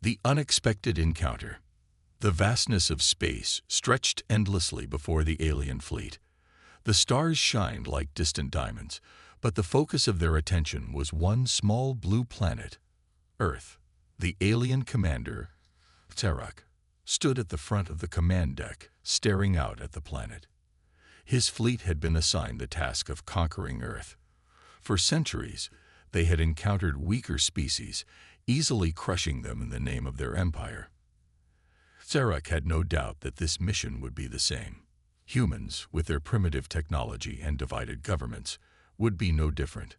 The unexpected encounter. The vastness of space stretched endlessly before the alien fleet. The stars shined like distant diamonds, but the focus of their attention was one small blue planet, Earth. The alien commander, Zarak, stood at the front of the command deck, staring out at the planet. His fleet had been assigned the task of conquering Earth. For centuries, they had encountered weaker species, easily crushing them in the name of their empire. Zarak had no doubt that this mission would be the same. Humans, with their primitive technology and divided governments, would be no different.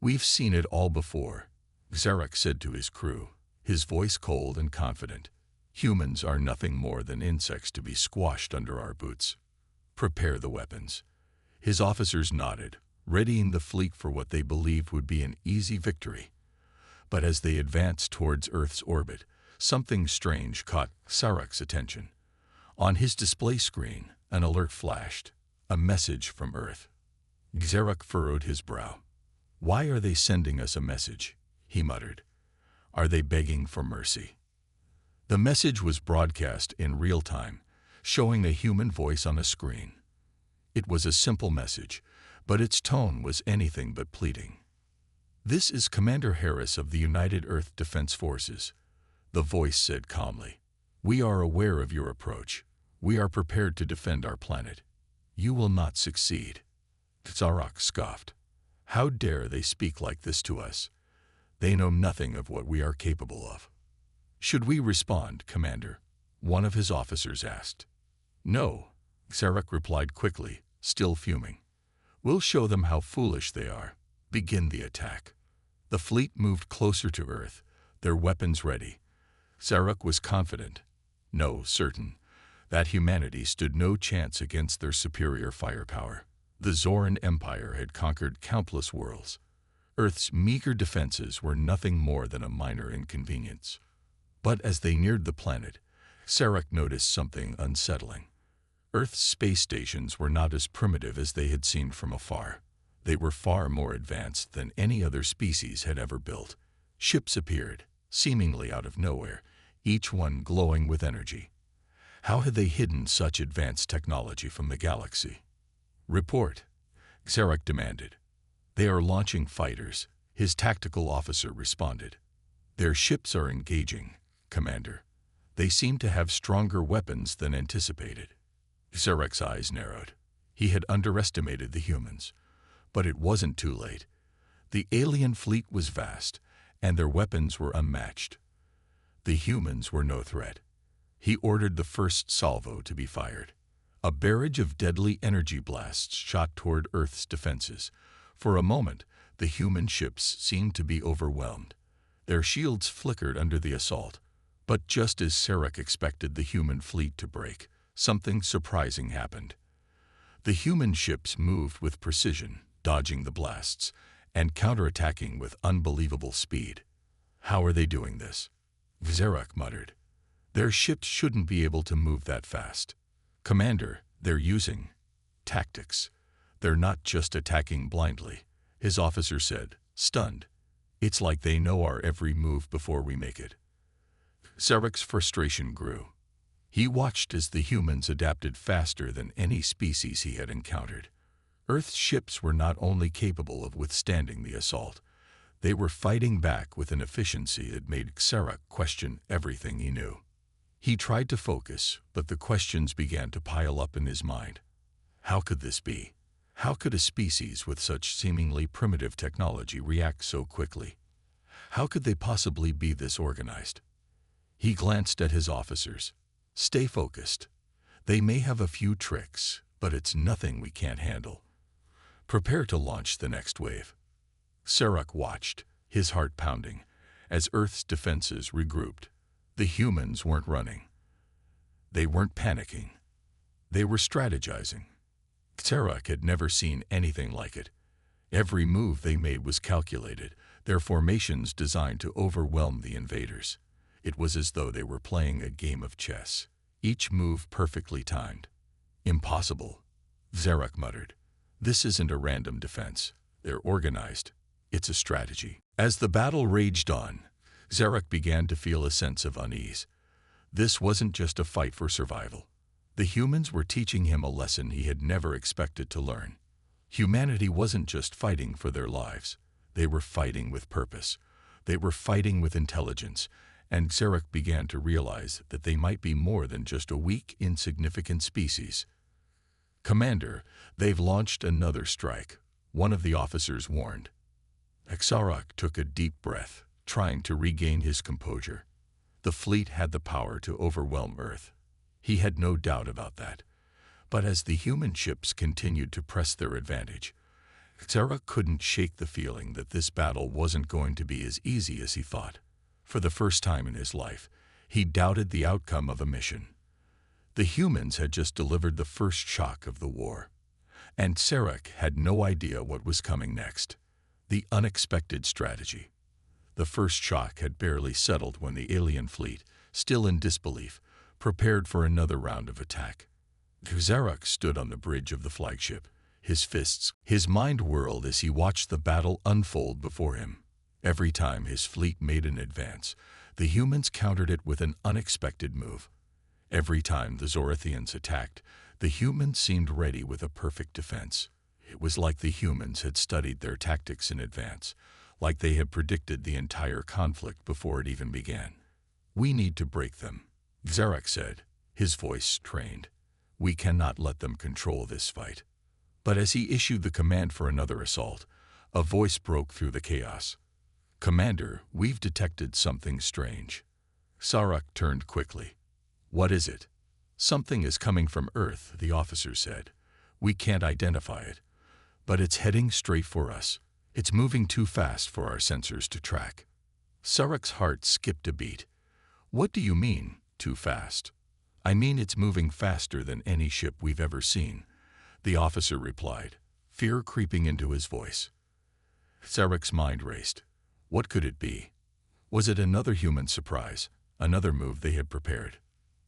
"We've seen it all before," Zarak said to his crew, his voice cold and confident. "Humans are nothing more than insects to be squashed under our boots. Prepare the weapons." His officers nodded, readying the fleet for what they believed would be an easy victory. But as they advanced towards Earth's orbit, something strange caught Zarak's attention. On his display screen, an alert flashed, a message from Earth. Zarak furrowed his brow. "Why are they sending us a message?" he muttered. "Are they begging for mercy?" The message was broadcast in real time, showing a human voice on a screen. It was a simple message, but its tone was anything but pleading. "This is Commander Harris of the United Earth Defense Forces," the voice said calmly. "We are aware of your approach. We are prepared to defend our planet. You will not succeed." Zarak scoffed. "How dare they speak like this to us? They know nothing of what we are capable of." "Should we respond, Commander?" one of his officers asked. "No," Zarak replied quickly, still fuming. "We'll show them how foolish they are. Begin the attack." The fleet moved closer to Earth, their weapons ready. Zarak was confident, no, certain, that humanity stood no chance against their superior firepower. The Zoran Empire had conquered countless worlds. Earth's meager defenses were nothing more than a minor inconvenience. But as they neared the planet, Zarak noticed something unsettling. Earth's space stations were not as primitive as they had seemed from afar. They were far more advanced than any other species had ever built. Ships appeared, seemingly out of nowhere, each one glowing with energy. How had they hidden such advanced technology from the galaxy? "Report," Zarak demanded. "They are launching fighters," his tactical officer responded. "Their ships are engaging, Commander. They seem to have stronger weapons than anticipated." Zarak's eyes narrowed. He had underestimated the humans. But it wasn't too late. The alien fleet was vast, and their weapons were unmatched. The humans were no threat. He ordered the first salvo to be fired. A barrage of deadly energy blasts shot toward Earth's defenses. For a moment, the human ships seemed to be overwhelmed. Their shields flickered under the assault. But just as Zarak expected the human fleet to break, something surprising happened. The human ships moved with precision, dodging the blasts, and counterattacking with unbelievable speed. "How are they doing this?" Zarak muttered. "Their ships shouldn't be able to move that fast." "Commander, they're using tactics. They're not just attacking blindly," his officer said, stunned. "It's like they know our every move before we make it." Zarak's frustration grew. He watched as the humans adapted faster than any species he had encountered. Earth's ships were not only capable of withstanding the assault, they were fighting back with an efficiency that made Zarak question everything he knew. He tried to focus, but the questions began to pile up in his mind. How could this be? How could a species with such seemingly primitive technology react so quickly? How could they possibly be this organized? He glanced at his officers. "Stay focused. They may have a few tricks, but it's nothing we can't handle. Prepare to launch the next wave." Zarak watched, his heart pounding, as Earth's defenses regrouped. The humans weren't running. They weren't panicking. They were strategizing. Zarak had never seen anything like it. Every move they made was calculated, their formations designed to overwhelm the invaders. It was as though they were playing a game of chess, each move perfectly timed. "Impossible," Zarak muttered. "This isn't a random defense. They're organized. It's a strategy." As the battle raged on, Zarek began to feel a sense of unease. This wasn't just a fight for survival. The humans were teaching him a lesson he had never expected to learn. Humanity wasn't just fighting for their lives. They were fighting with purpose. They were fighting with intelligence, and Zarek began to realize that they might be more than just a weak, insignificant species. "Commander, they've launched another strike," one of the officers warned. Zarek took a deep breath, trying to regain his composure. The fleet had the power to overwhelm Earth. He had no doubt about that. But as the human ships continued to press their advantage, Zarek couldn't shake the feeling that this battle wasn't going to be as easy as he thought. For the first time in his life, he doubted the outcome of a mission. The humans had just delivered the first shock of the war, and Zarek had no idea what was coming next. The unexpected strategy. The first shock had barely settled when the alien fleet, still in disbelief, prepared for another round of attack. Zarek stood on the bridge of the flagship, his mind whirled as he watched the battle unfold before him. Every time his fleet made an advance, the humans countered it with an unexpected move. Every time the Zorathians attacked, the humans seemed ready with a perfect defense. It was like the humans had studied their tactics in advance, like they had predicted the entire conflict before it even began. "We need to break them," Zarek said, his voice strained. "We cannot let them control this fight." But as he issued the command for another assault, a voice broke through the chaos. "Commander, we've detected something strange." Zarek turned quickly. "What is it?" "Something is coming from Earth," the officer said. "We can't identify it, but it's heading straight for us. It's moving too fast for our sensors to track." Zarek's heart skipped a beat. "What do you mean, too fast?" "I mean it's moving faster than any ship we've ever seen," the officer replied, fear creeping into his voice. Zarek's mind raced. What could it be? Was it another human surprise, another move they had prepared?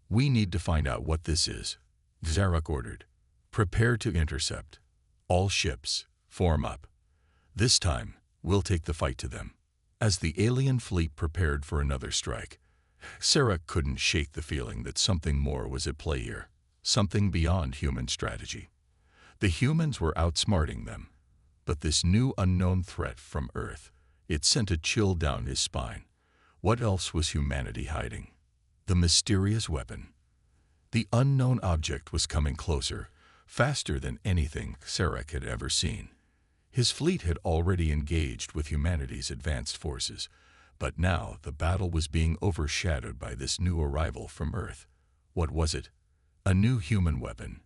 "We need to find out what this is," Zarek ordered. "Prepare to intercept. All ships, form up. This time, we'll take the fight to them." As the alien fleet prepared for another strike, Zarek couldn't shake the feeling that something more was at play here, something beyond human strategy. The humans were outsmarting them, but this new unknown threat from Earth, it sent a chill down his spine. What else was humanity hiding? The mysterious weapon. The unknown object was coming closer, faster than anything Zarek had ever seen. His fleet had already engaged with humanity's advanced forces, but now the battle was being overshadowed by this new arrival from Earth. What was it? A new human weapon.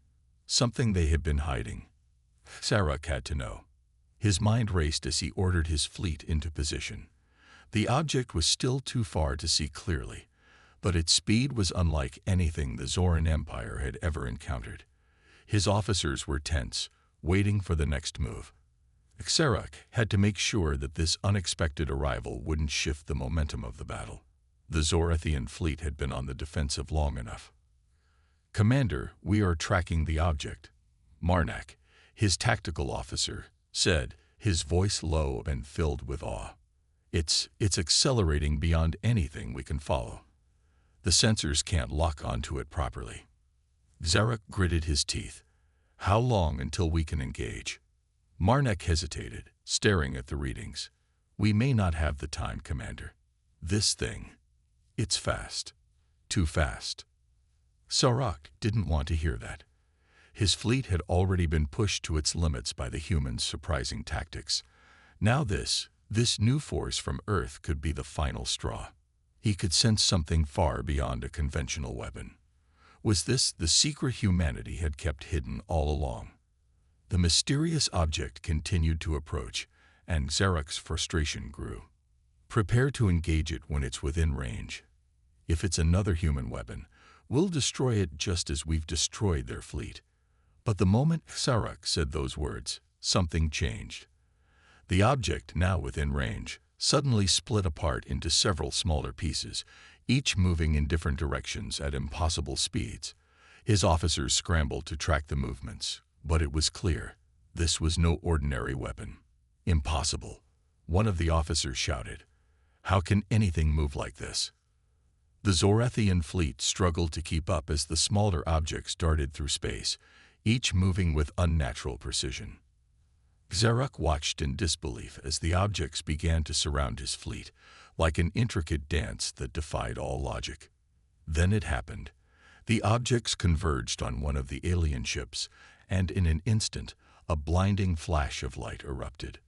Something they had been hiding. Zarek had to know. His mind raced as he ordered his fleet into position. The object was still too far to see clearly, but its speed was unlike anything the Zoran Empire had ever encountered. His officers were tense, waiting for the next move. Zarek had to make sure that this unexpected arrival wouldn't shift the momentum of the battle. The Zorathian fleet had been on the defensive long enough. "Commander, we are tracking the object," Marnak, his tactical officer, said, his voice low and filled with awe. It's accelerating beyond anything we can follow. The sensors can't lock onto it properly." Zarek gritted his teeth. "How long until we can engage?" Marnak hesitated, staring at the readings. "We may not have the time, Commander. This thing, it's fast. Too fast." Zarek didn't want to hear that. His fleet had already been pushed to its limits by the humans' surprising tactics. Now this new force from Earth could be the final straw. He could sense something far beyond a conventional weapon. Was this the secret humanity had kept hidden all along? The mysterious object continued to approach, and Zarek's frustration grew. "Prepare to engage it when it's within range. If it's another human weapon, we'll destroy it just as we've destroyed their fleet." But the moment Zarek said those words, something changed. The object, now within range, suddenly split apart into several smaller pieces, each moving in different directions at impossible speeds. His officers scrambled to track the movements, but it was clear this was no ordinary weapon. "Impossible," one of the officers shouted. How can anything move like this? The Zorathian fleet struggled to keep up as the smaller objects darted through space, each moving with unnatural precision. Xerok watched in disbelief as the objects began to surround his fleet, like an intricate dance that defied all logic. Then it happened. The objects converged on one of the alien ships, and in an instant, a blinding flash of light erupted.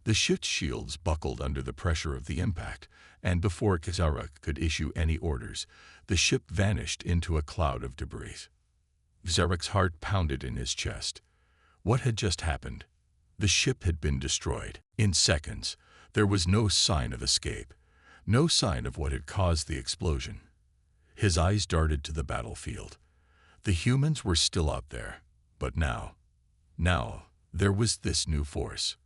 The ship's shields buckled under the pressure of the impact, and before Xerok could issue any orders, the ship vanished into a cloud of debris. Xerok's heart pounded in his chest. What had just happened? The ship had been destroyed. In seconds, there was no sign of escape, no sign of what had caused the explosion. His eyes darted to the battlefield. The humans were still out there, but now, there was this new force,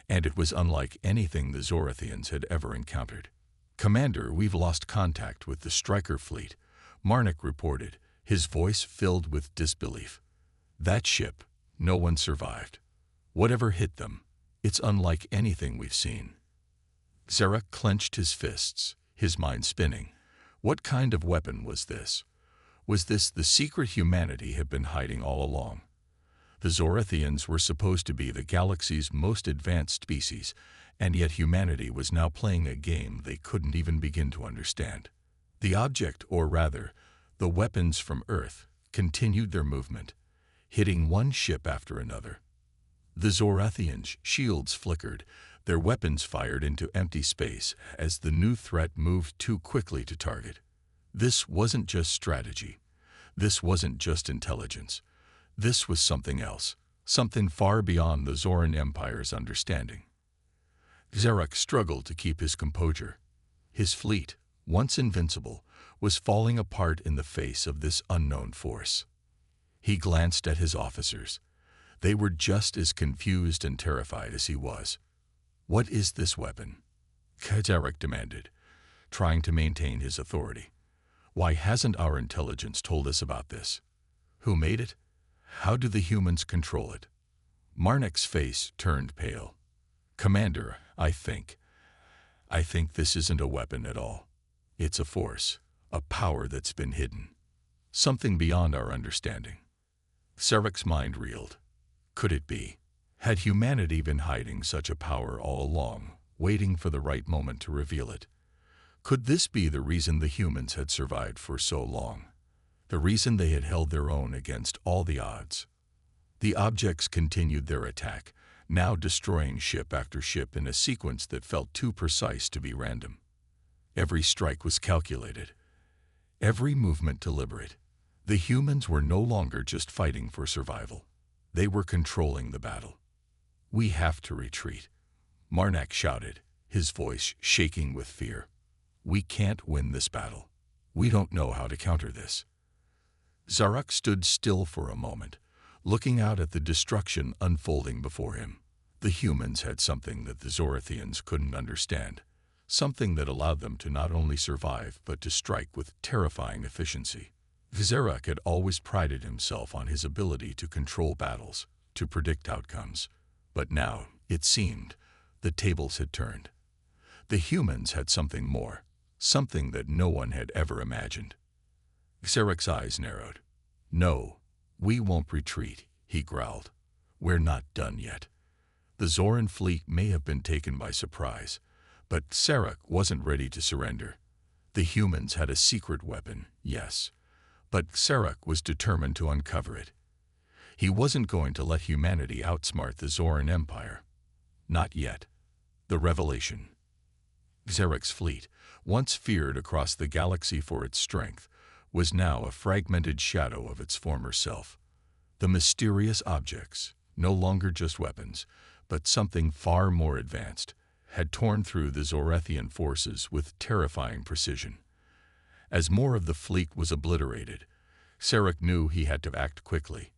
and it was unlike anything the Zorathians had ever encountered. "Commander, we've lost contact with the Striker fleet," Marnik reported, his voice filled with disbelief. "That ship, no one survived. Whatever hit them, it's unlike anything we've seen." Xerok clenched his fists, his mind spinning. What kind of weapon was this? Was this the secret humanity had been hiding all along? The Zorathians were supposed to be the galaxy's most advanced species, and yet humanity was now playing a game they couldn't even begin to understand. The object, or rather, the weapons from Earth, continued their movement, hitting one ship after another. The Zorathians' shields flickered, their weapons fired into empty space as the new threat moved too quickly to target. This wasn't just strategy. This wasn't just intelligence. This was something else, something far beyond the Zoran Empire's understanding. Xerok struggled to keep his composure. His fleet, once invincible, was falling apart in the face of this unknown force. He glanced at his officers. They were just as confused and terrified as he was. "What is this weapon?" Xerok demanded, trying to maintain his authority. "Why hasn't our intelligence told us about this? Who made it? How do the humans control it?" Marnik's face turned pale. "Commander, I think this isn't a weapon at all. It's a force, a power that's been hidden. Something beyond our understanding." Xerok's mind reeled. Could it be? Had humanity been hiding such a power all along, waiting for the right moment to reveal it? Could this be the reason the humans had survived for so long? The reason they had held their own against all the odds? The objects continued their attack, now destroying ship after ship in a sequence that felt too precise to be random. Every strike was calculated, every movement deliberate. The humans were no longer just fighting for survival. They were controlling the battle. "We have to retreat," Marnik shouted, his voice shaking with fear. "We can't win this battle. We don't know how to counter this." Xerok stood still for a moment, looking out at the destruction unfolding before him. The humans had something that the Zorathians couldn't understand, something that allowed them to not only survive but to strike with terrifying efficiency. Xerok had always prided himself on his ability to control battles, to predict outcomes. But now, it seemed, the tables had turned. The humans had something more, something that no one had ever imagined. Xerok's eyes narrowed. "No, we won't retreat," he growled. "We're not done yet." The Zoran fleet may have been taken by surprise, but Xerok wasn't ready to surrender. The humans had a secret weapon, yes, but Xerok was determined to uncover it. He wasn't going to let humanity outsmart the Zoran Empire. Not yet. The revelation. Xerok's fleet, once feared across the galaxy for its strength, was now a fragmented shadow of its former self. The mysterious objects, no longer just weapons, but something far more advanced, had torn through the Zorathian forces with terrifying precision. As more of the fleet was obliterated, Xerok knew he had to act quickly.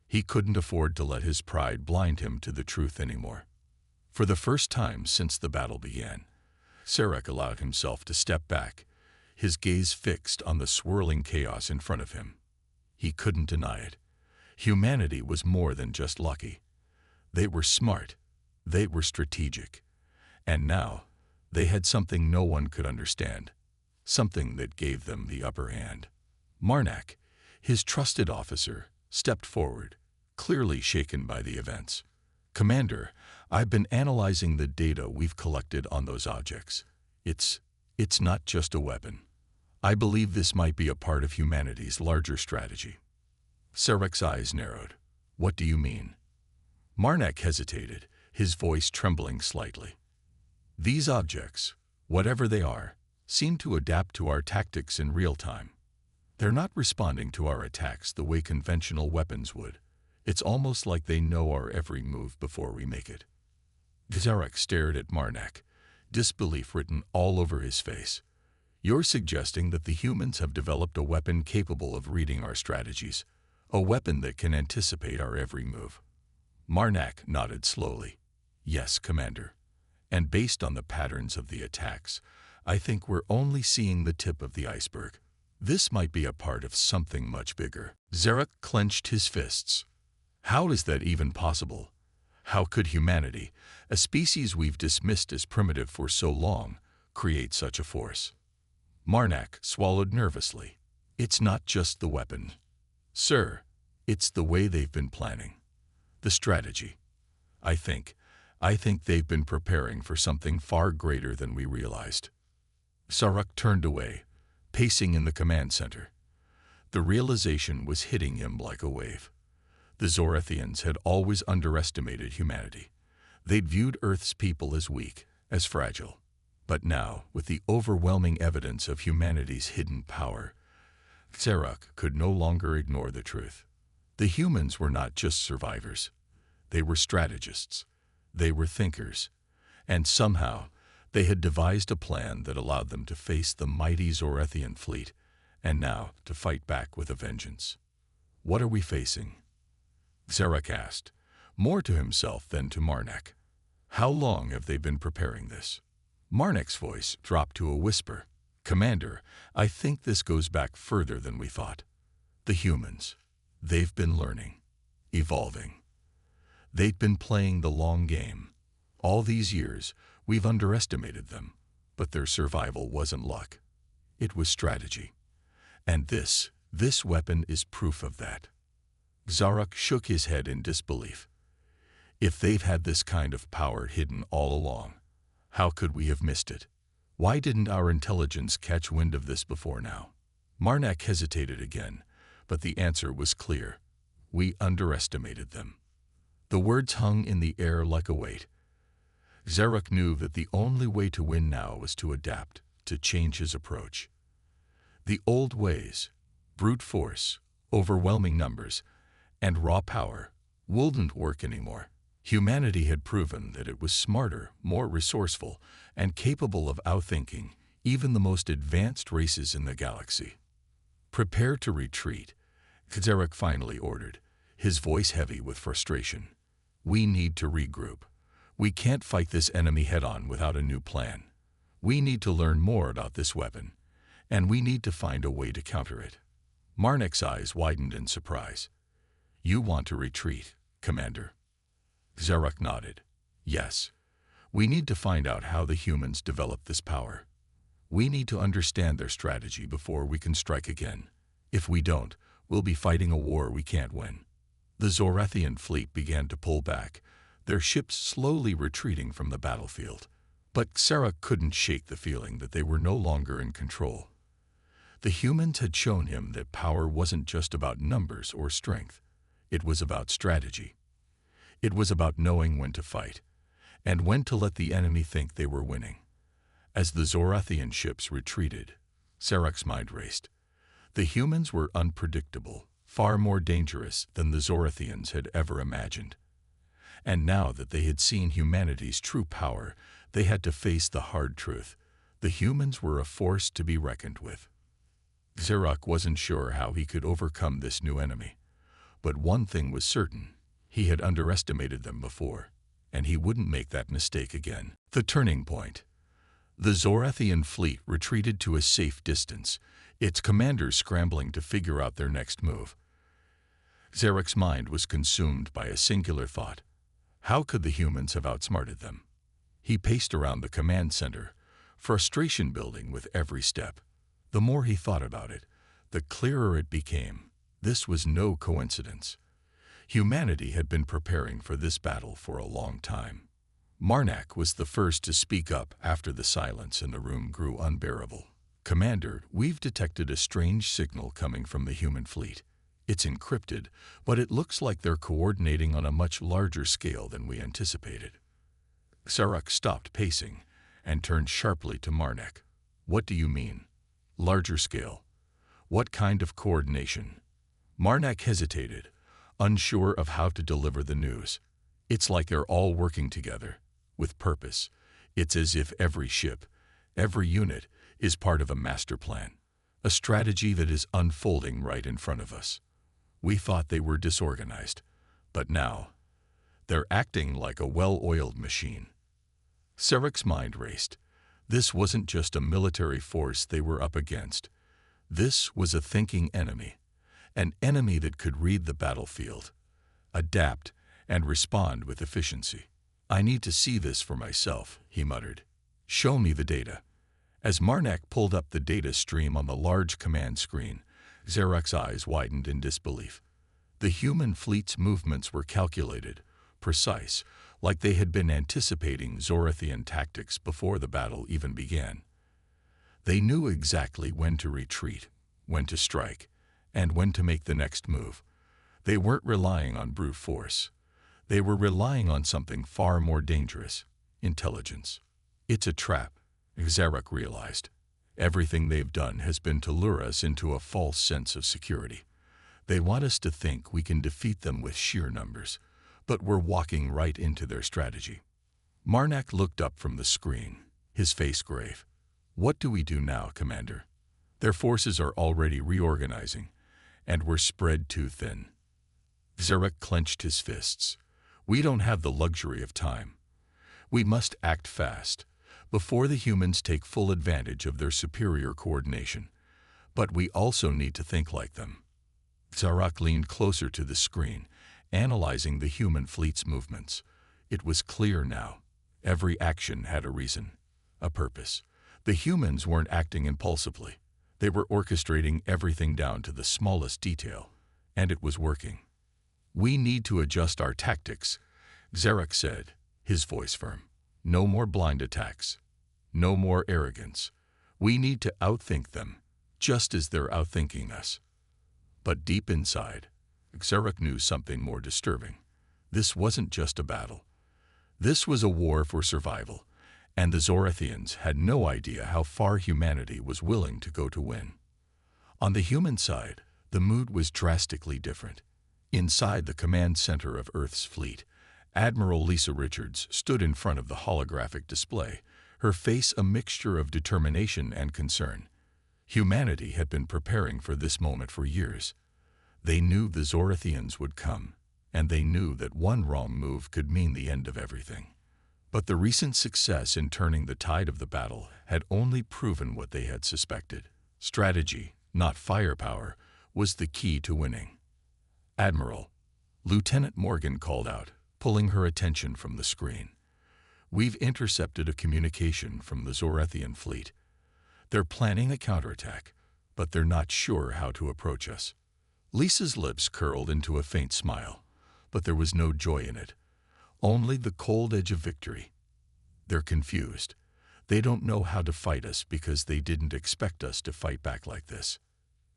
He couldn't afford to let his pride blind him to the truth anymore. For the first time since the battle began, Xerok allowed himself to step back, his gaze fixed on the swirling chaos in front of him. He couldn't deny it. Humanity was more than just lucky. They were smart. They were strategic. And now, They had something no one could understand, something that gave them the upper hand. Marnak, his trusted officer, stepped forward, clearly shaken by the events. "Commander, I've been analyzing the data we've collected on those objects. It's not just a weapon. I believe this might be a part of humanity's larger strategy." Sarek's eyes narrowed. "What do you mean?" Marnak hesitated, his voice trembling slightly. "These objects, whatever they are, seem to adapt to our tactics in real time. They're not responding to our attacks the way conventional weapons would. It's almost like they know our every move before we make it." Zarek stared at Marnak, disbelief written all over his face. "You're suggesting that the humans have developed a weapon capable of reading our strategies, a weapon that can anticipate our every move?" Marnak nodded slowly. "Yes, Commander. And based on the patterns of the attacks, I think we're only seeing the tip of the iceberg. This might be a part of something much bigger." Zarek clenched his fists. "How is that even possible? How could humanity, a species we've dismissed as primitive for so long, create such a force?" Marnak swallowed nervously. "It's not just the weapon, sir. It's the way they've been planning. The strategy. I think they've been preparing for something far greater than we realized." Saruk turned away, pacing in the command center. The realization was hitting him like a wave. The Zorathians had always underestimated humanity. They'd viewed Earth's people as weak, as fragile. But now, with the overwhelming evidence of humanity's hidden power, Saruk could no longer ignore the truth. The humans were not just survivors. They were strategists. They were thinkers. And somehow, they had devised a plan that allowed them to face the mighty Zorathian fleet, and now to fight back with a vengeance. "What are we facing?" Zarek asked, more to himself than to Marnak. "How long have they been preparing this?" Marnak's voice dropped to a whisper. "Commander, I think this goes back further than we thought. The humans, they've been learning, evolving. They've been playing the long game. All these years, we've underestimated them, but their survival wasn't luck. It was strategy. And this weapon is proof of that." Zaruk shook his head in disbelief. "If they've had this kind of power hidden all along, how could we have missed it? Why didn't our intelligence catch wind of this before now?" Marnak hesitated again, but the answer was clear. "We underestimated them." The words hung in the air like a weight. Zaruk knew that the only way to win now was to adapt, to change his approach. The old ways, brute force, overwhelming numbers, and raw power, wouldn't work anymore. Humanity had proven that it was smarter, more resourceful, and capable of outthinking even the most advanced races in the galaxy. "Prepare to retreat," Zarek finally ordered, his voice heavy with frustration. "We need to regroup. We can't fight this enemy head-on without a new plan. We need to learn more about this weapon, and we need to find a way to counter it." Marnak's eyes widened in surprise. "You want to retreat, Commander?" Zarek nodded. "Yes. We need to find out how the humans developed this power. We need to understand their strategy before we can strike again. If we don't, we'll be fighting a war we can't win." The Zorathian fleet began to pull back, their ships slowly retreating from the battlefield. But Zarek couldn't shake the feeling that they were no longer in control. The humans had shown him that power wasn't just about numbers or strength. It was about strategy. It was about knowing when to fight, and when to let the enemy think they were winning. As the Zorathian ships retreated, Zarek's mind raced. The humans were unpredictable, far more dangerous than the Zorathians had ever imagined. And now that they had seen humanity's true power, they had to face the hard truth. The humans were a force to be reckoned with. Zarek wasn't sure how he could overcome this new enemy. But one thing was certain. He had underestimated them before, and he wouldn't make that mistake again. The turning point. The Zorathian fleet retreated to a safe distance, its commanders scrambling to figure out their next move. Zarek's mind was consumed by a singular thought. How could the humans have outsmarted them? He paced around the command center, frustration building with every step. The more he thought about it, the clearer it became. This was no coincidence. Humanity had been preparing for this battle for a long time. Marnak was the first to speak up after the silence in the room grew unbearable. "Commander, we've detected a strange signal coming from the human fleet. It's encrypted, but it looks like they're coordinating on a much larger scale than we anticipated." Zarak stopped pacing and turned sharply to Marnak. "What do you mean? Larger scale? What kind of coordination?" Marnak hesitated, unsure of how to deliver the news. "It's like they're all working together, with purpose. It's as if every ship, every unit, is part of a master plan, a strategy that is unfolding right in front of us. We thought they were disorganized, but now, they're acting like a well-oiled machine." Zarak's mind raced. This wasn't just a military force they were up against. This was a thinking enemy, an enemy that could read the battlefield, adapt, and respond with efficiency. "I need to see this for myself," he muttered. "Show me the data." As Marnak pulled up the data stream on the large command screen, Zarak's eyes widened in disbelief. The human fleet's movements were calculated, precise, like they had been anticipating Zorathian tactics before the battle even began. They knew exactly when to retreat, when to strike, and when to make the next move. They weren't relying on brute force. They were relying on something far more dangerous: intelligence. "It's a trap," Zarak realized. "Everything they've done has been to lure us into a false sense of security. They want us to think we can defeat them with sheer numbers, but we're walking right into their strategy." Marnak looked up from the screen, his face grave. "What do we do now, Commander? Their forces are already reorganizing, and we're spread too thin." Zarak clenched his fists. "We don't have the luxury of time. We must act fast, before the humans take full advantage of their superior coordination. But we also need to think like them." Zarak leaned closer to the screen, analyzing the human fleet's movements. It was clear now. Every action had a reason, a purpose. The humans weren't acting impulsively. They were orchestrating everything down to the smallest detail, and it was working. "We need to adjust our tactics," Zarak said, his voice firm. "No more blind attacks. No more arrogance. We need to outthink them, just as they're outthinking us." But deep inside, Zarak knew something more disturbing. This wasn't just a battle. This was a war for survival, and the Zorathians had no idea how far humanity was willing to go to win. On the human side, the mood was drastically different. Inside the command center of Earth's fleet, Admiral Lisa Richards stood in front of the holographic display, her face a mixture of determination and concern. Humanity had been preparing for this moment for years. They knew the Zorathians would come, and they knew that one wrong move could mean the end of everything. But the recent success in turning the tide of the battle had only proven what they had suspected. Strategy, not firepower, was the key to winning. "Admiral," Lieutenant Morgan called out, pulling her attention from the screen. "We've intercepted a communication from the Zorathian fleet. They're planning a counterattack, but they're not sure how to approach us." Lisa's lips curled into a faint smile, but there was no joy in it, only the cold edge of victory. "They're confused. They don't know how to fight us because they didn't expect us to fight back like this."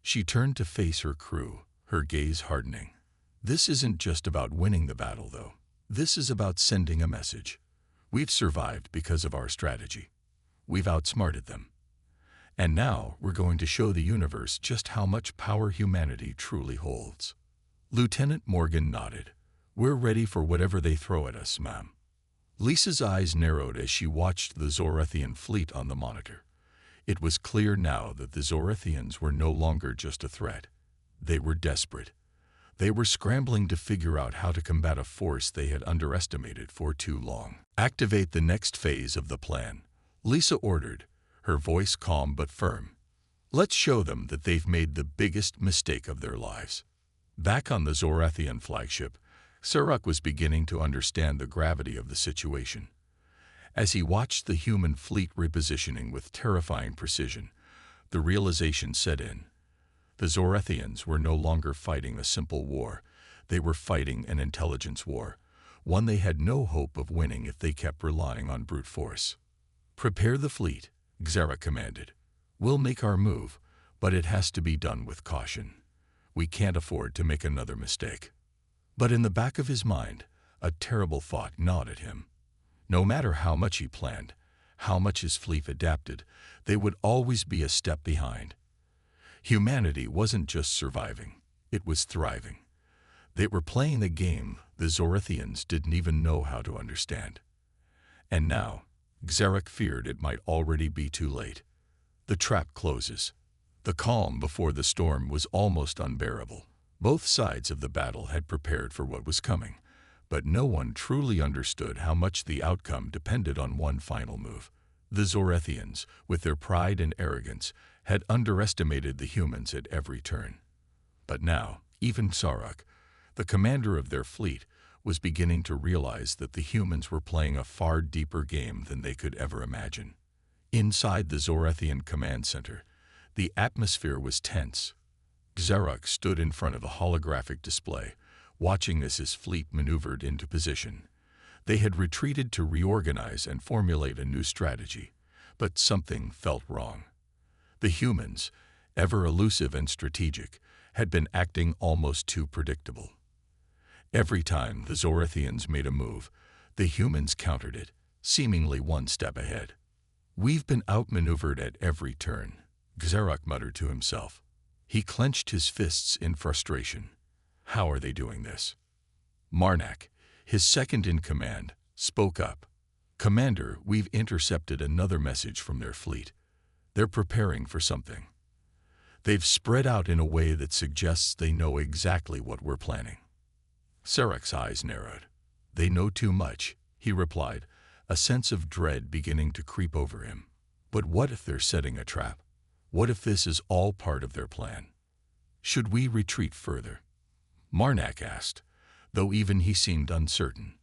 She turned to face her crew, her gaze hardening. "This isn't just about winning the battle, though. This is about sending a message. We've survived because of our strategy. We've outsmarted them. And now we're going to show the universe just how much power humanity truly holds." Lieutenant Morgan nodded. "We're ready for whatever they throw at us, ma'am." Lisa's eyes narrowed as she watched the Zorathian fleet on the monitor. It was clear now that the Zorathians were no longer just a threat. They were desperate. They were scrambling to figure out how to combat a force they had underestimated for too long. "Activate the next phase of the plan," Lisa ordered, her voice calm but firm. "Let's show them that they've made the biggest mistake of their lives." Back on the Zorathian flagship, Zarak was beginning to understand the gravity of the situation. As he watched the human fleet repositioning with terrifying precision, the realization set in. The Zorethians were no longer fighting a simple war. They were fighting an intelligence war, one they had no hope of winning if they kept relying on brute force. "Prepare the fleet," Xeric commanded. "We'll make our move, but it has to be done with caution. We can't afford to make another mistake." But in the back of his mind, a terrible thought gnawed at him. No matter how much he planned, how much his fleet adapted, they would always be a step behind. Humanity wasn't just surviving, it was thriving. They were playing a game the Zorethians didn't even know how to understand. And now, Xeric feared it might already be too late. The trap closes. The calm before the storm was almost unbearable. Both sides of the battle had prepared for what was coming, but no one truly understood how much the outcome depended on one final move. The Zorethians, with their pride and arrogance, had underestimated the humans at every turn. But now, even Sarok, the commander of their fleet, was beginning to realize that the humans were playing a far deeper game than they could ever imagine. Inside the Zorethian command center, the atmosphere was tense. Xeric stood in front of a holographic display, watching as his fleet maneuvered into position. They had retreated to reorganize and formulate a new strategy, but something felt wrong. The humans, ever elusive and strategic, had been acting almost too predictable. Every time the Zorethians made a move, the humans countered it, seemingly one step ahead. "We've been outmaneuvered at every turn," Xeric muttered to himself. He clenched his fists in frustration. How are they doing this? Marnak, his second in command, spoke up. "Commander, we've intercepted another message from their fleet. They're preparing for something. They've spread out in a way that suggests they know exactly what we're planning." Xeric's eyes narrowed. "They know too much," he replied, a sense of dread beginning to creep over him. "But what if they're setting a trap? What if this is all part of their plan? Should we retreat further?" Marnak asked, though even he seemed uncertain.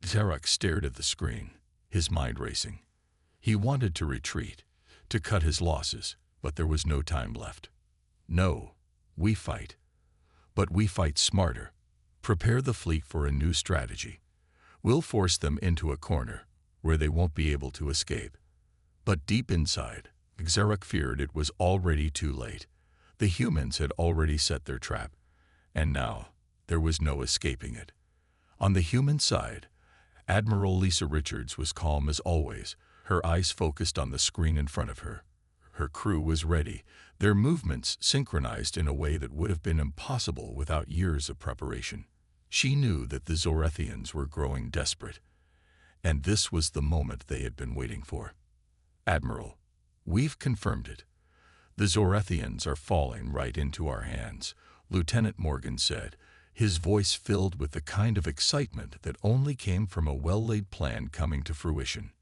Xeric stared at the screen, his mind racing. He wanted to retreat, to cut his losses, but there was no time left. "No, we fight. But we fight smarter. Prepare the fleet for a new strategy. We'll force them into a corner where they won't be able to escape." But deep inside, Xeric feared it was already too late. The humans had already set their trap, and now there was no escaping it. On the human side, Admiral Lisa Richards was calm as always, her eyes focused on the screen in front of her. Her crew was ready, their movements synchronized in a way that would have been impossible without years of preparation. She knew that the Zorethians were growing desperate, and this was the moment they had been waiting for. "Admiral, we've confirmed it. The Zorethians are falling right into our hands," Lieutenant Morgan said, his voice filled with the kind of excitement that only came from a well-laid plan coming to fruition.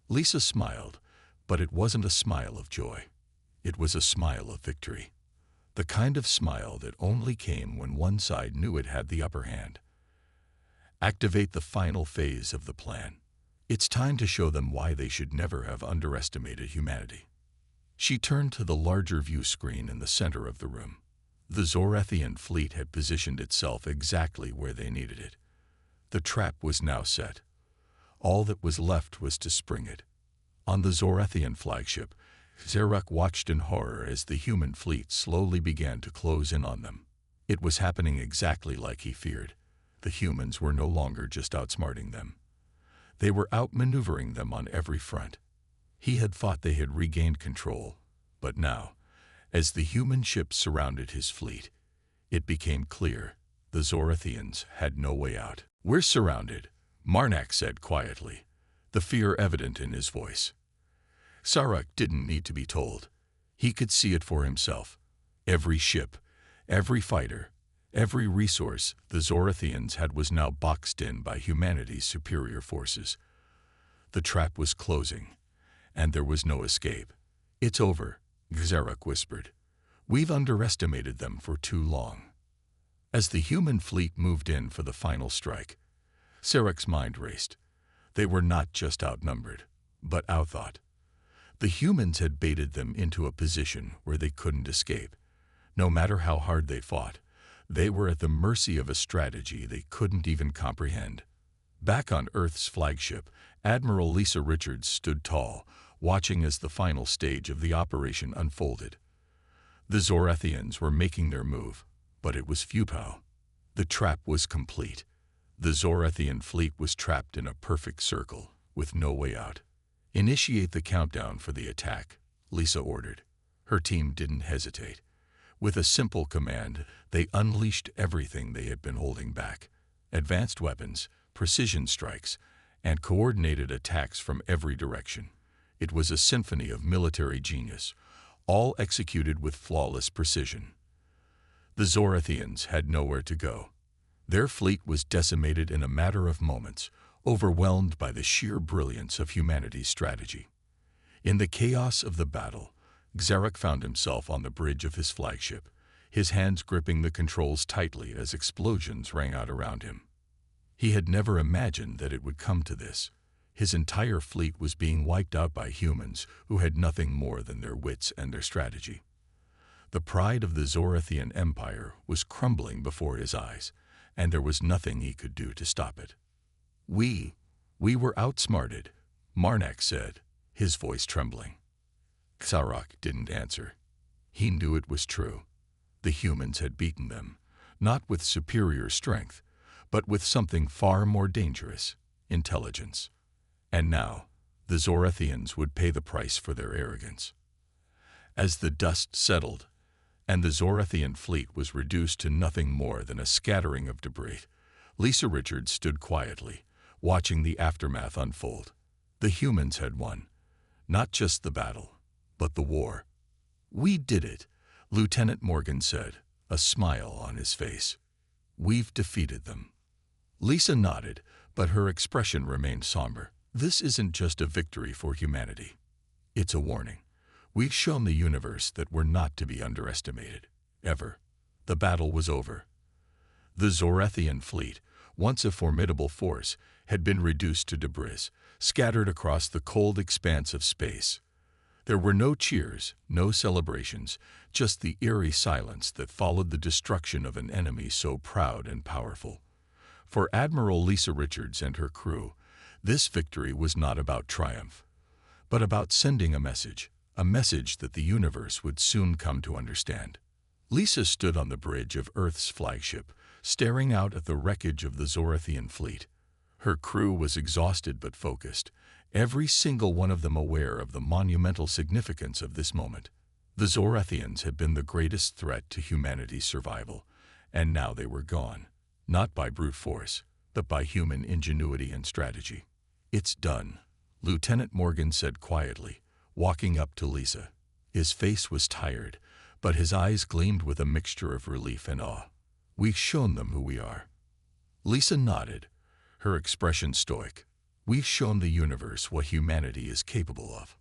Lisa smiled, but it wasn't a smile of joy. It was a smile of victory. The kind of smile that only came when one side knew it had the upper hand. "Activate the final phase of the plan. It's time to show them why they should never have underestimated humanity." She turned to the larger view screen in the center of the room. The Zorethian fleet had positioned itself exactly where they needed it. The trap was now set. All that was left was to spring it. On the Zorethian flagship, Xeric watched in horror as the human fleet slowly began to close in on them. It was happening exactly like he feared. The humans were no longer just outsmarting them. They were outmaneuvering them on every front. He had thought they had regained control, but now, as the human ships surrounded his fleet, it became clear the Zorethians had no way out. "We're surrounded," Marnak said quietly, the fear evident in his voice. Sarok didn't need to be told. He could see it for himself. Every ship, every fighter, every resource the Zorethians had was now boxed in by humanity's superior forces. The trap was closing, and there was no escape. "It's over," Xeric whispered. "We've underestimated them for too long." As the human fleet moved in for the final strike, Xeric's mind raced. They were not just outnumbered, but outthought. The humans had baited them into a position where they couldn't escape. No matter how hard they fought, they were at the mercy of a strategy they couldn't even comprehend. Back on Earth's flagship, Admiral Lisa Richards stood tall, watching as the final stage of the operation unfolded. The Zorathians were making their move, but it was futile. The trap was complete. The Zorathian fleet was trapped in a perfect circle, with no way out. "Initiate the countdown for the attack," Lisa ordered. Her team didn't hesitate. With a simple command, they unleashed everything they had been holding back. Advanced weapons, precision strikes, and coordinated attacks from every direction. It was a symphony of military genius, all executed with flawless precision. The Zorathians had nowhere to go. Their fleet was decimated in a matter of moments, overwhelmed by the sheer brilliance of humanity's strategy. In the chaos of the battle, Xarak found himself on the bridge of his flagship, his hands gripping the controls tightly as explosions rang out around him. He had never imagined that it would come to this. His entire fleet was being wiped out by humans who had nothing more than their wits and their strategy. The pride of the Zorathian Empire was crumbling before his eyes, and there was nothing he could do to stop it. We were outsmarted," Marnak said, his voice trembling. Xarak didn't answer. He knew it was true. The humans had beaten them, not with superior strength, but with something far more dangerous: intelligence. And now, the Zorathians would pay the price for their arrogance. As the dust settled, and the Zorathian fleet was reduced to nothing more than a scattering of debris, Lisa Richards stood quietly, watching the aftermath unfold. The humans had won, not just the battle, but the war. "We did it," Lieutenant Morgan said, a smile on his face. "We've defeated them." Lisa nodded, but her expression remained somber. "This isn't just a victory for humanity. It's a warning. We've shown the universe that we're not to be underestimated, ever." The battle was over. The Zorathian fleet, once a formidable force, had been reduced to debris, scattered across the cold expanse of space. There were no cheers, no celebrations, just the eerie silence that followed the destruction of an enemy so proud and powerful. For Admiral Lisa Richards and her crew, this victory was not about triumph, but about sending a message that the universe would soon come to understand. Lisa stood on the bridge of Earth's flagship, staring out at the wreckage of the Zorathian fleet. Her crew was exhausted but focused, every single one of them aware of the monumental significance of this moment. The Zorathians had been the greatest threat to humanity's survival, and now they were gone, not by brute force, but by human ingenuity and strategy. "It's done," Lieutenant Morgan said quietly, walking up to Lisa. His face was tired, but his eyes gleamed with a mixture of relief and awe. "We've shown them who we are." Lisa nodded, her expression stoic. "We've shown the universe what humanity is capable of."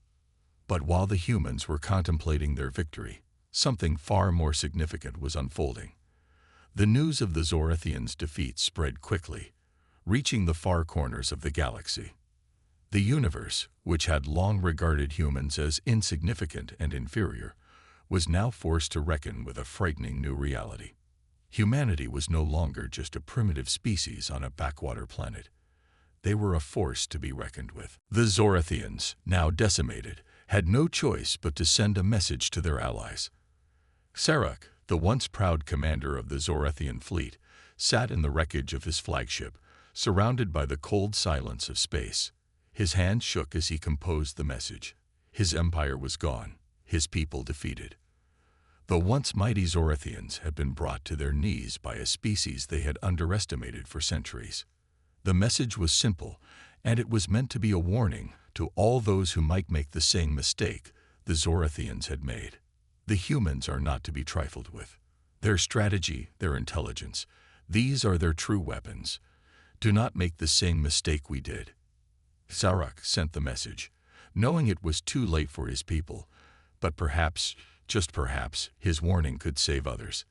But while the humans were contemplating their victory, something far more significant was unfolding. The news of the Zorathians' defeat spread quickly, reaching the far corners of the galaxy. The universe, which had long regarded humans as insignificant and inferior, was now forced to reckon with a frightening new reality. Humanity was no longer just a primitive species on a backwater planet. They were a force to be reckoned with. The Zorathians, now decimated, had no choice but to send a message to their allies. Xarak, the once proud commander of the Zorathian fleet, sat in the wreckage of his flagship, surrounded by the cold silence of space. His hand shook as he composed the message. His empire was gone, his people defeated. The once mighty Zorathians had been brought to their knees by a species they had underestimated for centuries. The message was simple, and it was meant to be a warning to all those who might make the same mistake the Zorathians had made. The humans are not to be trifled with. Their strategy, their intelligence, these are their true weapons. Do not make the same mistake we did. Xarak sent the message, knowing it was too late for his people, but perhaps, just perhaps, his warning could save others.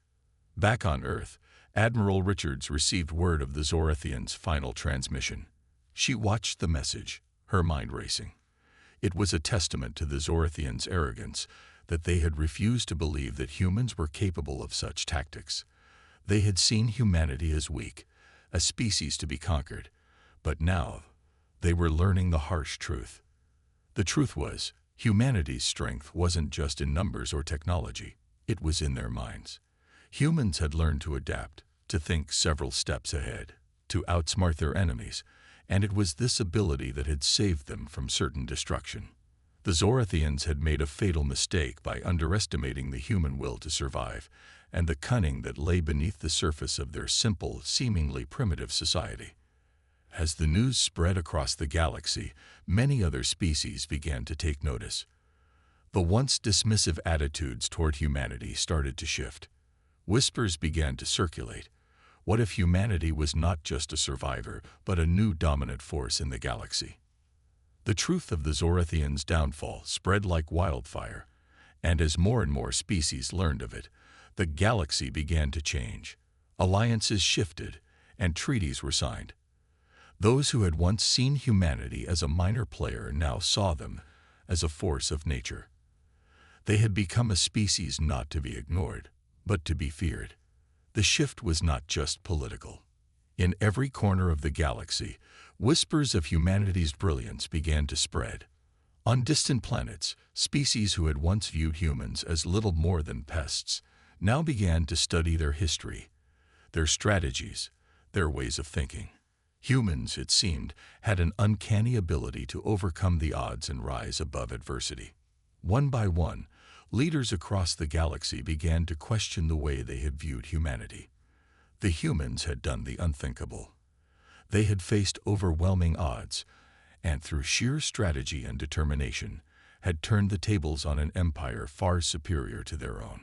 Back on Earth, Admiral Richards received word of the Zorathians' final transmission. She watched the message, her mind racing. It was a testament to the Zorathians' arrogance that they had refused to believe that humans were capable of such tactics. They had seen humanity as weak, a species to be conquered, but now they were learning the harsh truth. The truth was, humanity's strength wasn't just in numbers or technology, it was in their minds. Humans had learned to adapt, to think several steps ahead, to outsmart their enemies, and it was this ability that had saved them from certain destruction. The Zorathians had made a fatal mistake by underestimating the human will to survive and the cunning that lay beneath the surface of their simple, seemingly primitive society. As the news spread across the galaxy, many other species began to take notice. The once dismissive attitudes toward humanity started to shift. Whispers began to circulate. What if humanity was not just a survivor, but a new dominant force in the galaxy? The truth of the Zorathians' downfall spread like wildfire, and as more and more species learned of it, the galaxy began to change. Alliances shifted, and treaties were signed. Those who had once seen humanity as a minor player now saw them as a force of nature. They had become a species not to be ignored, but to be feared. The shift was not just political. In every corner of the galaxy, whispers of humanity's brilliance began to spread. On distant planets, species who had once viewed humans as little more than pests now began to study their history, their strategies, their ways of thinking. Humans, it seemed, had an uncanny ability to overcome the odds and rise above adversity. One by one, leaders across the galaxy began to question the way they had viewed humanity. The humans had done the unthinkable. They had faced overwhelming odds, and through sheer strategy and determination, had turned the tables on an empire far superior to their own.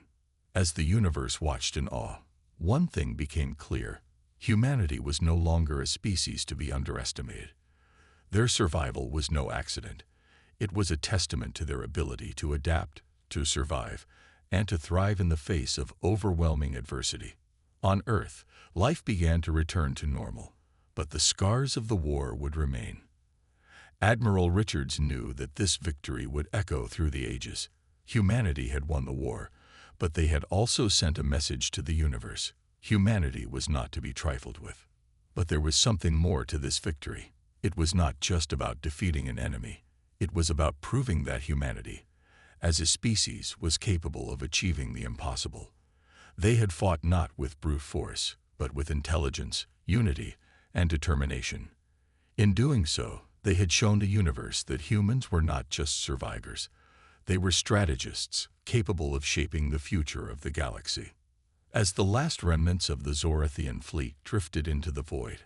As the universe watched in awe, one thing became clear. Humanity was no longer a species to be underestimated. Their survival was no accident. It was a testament to their ability to adapt, to survive, and to thrive in the face of overwhelming adversity. On Earth, life began to return to normal, but the scars of the war would remain. Admiral Richards knew that this victory would echo through the ages. Humanity had won the war, but they had also sent a message to the universe. Humanity was not to be trifled with. But there was something more to this victory. It was not just about defeating an enemy. It was about proving that humanity, as a species, was capable of achieving the impossible. They had fought not with brute force, but with intelligence, unity, and determination. In doing so, they had shown the universe that humans were not just survivors. They were strategists, capable of shaping the future of the galaxy. As the last remnants of the Zorathian fleet drifted into the void,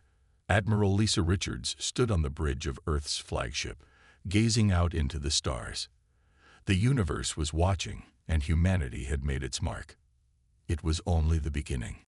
Admiral Lisa Richards stood on the bridge of Earth's flagship, gazing out into the stars. The universe was watching, and humanity had made its mark. It was only the beginning.